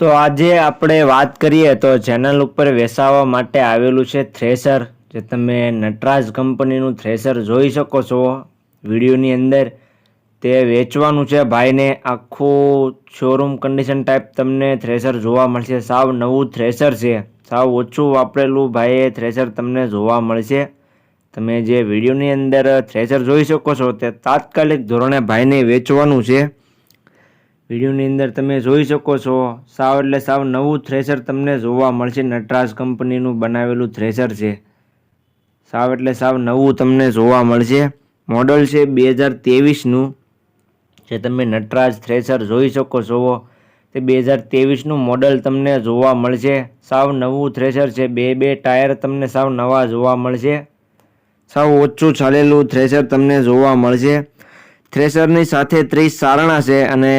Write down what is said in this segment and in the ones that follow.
તો આજે આપણે વાત કરીએ તો ચેનલ ઉપર વેચાવા માટે આવેલું છે થ્રેસર, જે તમે નટરાજ કંપનીનું થ્રેસર જોઈ શકો છો વિડીયોની અંદર. તે વેચવાનું છે ભાઈને. આખું શોરૂમ કન્ડિશન ટાઈપ તમને થ્રેસર જોવા મળશે. સાવ નવું થ્રેસર છે, સાવ ઓછું વાપરેલું ભાઈએ થ્રેસર તમને જોવા મળશે. તમે જે વિડીયોની અંદર થ્રેસર જોઈ શકો છો તે તાત્કાલિક ધોરણે ભાઈને વેચવાનું છે. વિડીયોની અંદર તમે જોઈ શકો છો સાવ એટલે સાવ નવું થ્રેસર તમને જોવા મળશે. નટરાજ કંપનીનું બનાવેલું થ્રેસર છે. સાવ એટલે સાવ નવું તમને જોવા મળશે. મોડલ છે 2023નું. જે તમે નટરાજ થ્રેસર જોઈ શકો છો તે 2023નું મોડલ તમને જોવા મળશે. સાવ નવું થ્રેસર છે. બે ટાયર તમને સાવ નવા જોવા મળશે. સાવ ઓછું ચાલેલું થ્રેસર તમને જોવા મળશે. થ્રેસરની સાથે 30 સારણા છે અને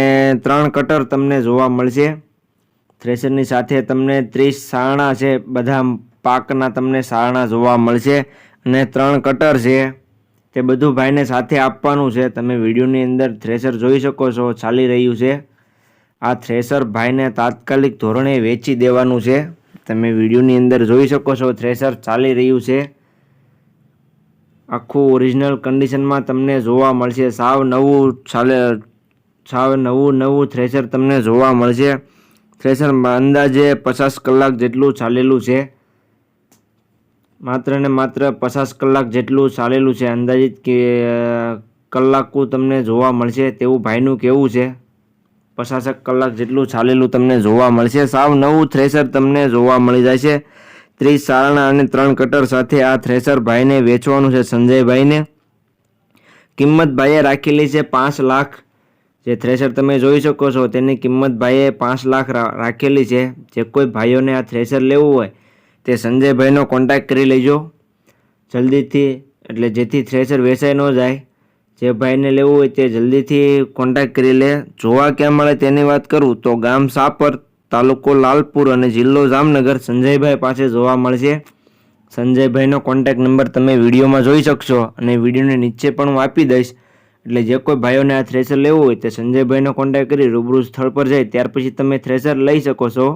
3 કટર તમને જોવા મળશે. થ્રેસરની સાથે તમને 30 સારણા છે, બધા પાકના તમને સારણા જોવા મળશે અને 3 કટર છે. તે બધું ભાઈને સાથે આપવાનું છે. તમે વિડીયોની અંદર થ્રેસર જોઈ શકો છો ચાલી રહ્યું છે. આ થ્રેસર ભાઈને તાત્કાલિક ધોરણે વેચી દેવાનું છે. તમે વિડીયોની અંદર જોઈ શકો છો થ્રેસર ચાલી રહ્યું છે. આખું ઓરિજિનલ કન્ડિશનમાં તમને જોવા મળશે. સાવ નવું થ્રેસર તમને જોવા મળશે. થ્રેસર અંદાજે 50 કલાક જેટલું ચાલેલું છે. માત્ર ને માત્ર 50 કલાક જેટલું ચાલેલું છે. અંદાજિત કલાકો તમને જોવા મળશે તેવું ભાઈનું કહેવું છે. 50 કલાક જેટલું ચાલેલું તમને જોવા મળશે. સાવ નવું થ્રેસર તમને જોવા મળી જાય છે. 30 સારણા અને 3 કટર સાથે આ થ્રેસર ભાઈને વેચવાનું છે, સંજયભાઈને. કિંમત ભાઈએ રાખેલી છે 5 લાખ. જે થ્રેસર તમે જોઈ શકો છો તેની કિંમત ભાઈએ 5 લાખ રાખેલી છે. જે કોઈ ભાઈઓને આ થ્રેસર લેવું હોય તે સંજયભાઈનો કોન્ટેક્ટ કરી લેજો જલ્દીથી, એટલે જેથી થ્રેસર વેચાઈ ન જાય. જે ભાઈને લેવું હોય તે જલ્દીથી કોન્ટેક્ટ કરી લે. જોવા ક્યાં મળે તેની વાત કરું તો ગામ સાપર, તાલુકો લાલપુર અને જિલ્લો જામનગર સંજયભાઈ પાસે જોવા મળશે. સંજયભાઈનો કોન્ટેક્ટ નંબર તમે વિડીયોમાં જોઈ શકશો અને વિડીયોની નીચે પણ હું આપી દઈશ. એટલે જે કોઈ ભાઈઓને આ થ્રેસર લેવું હોય તે સંજયભાઈનો કોન્ટેક્ટ કરી રૂબરૂ સ્થળ પર જાય ત્યાર પછી તમે થ્રેસર લઈ શકો છો.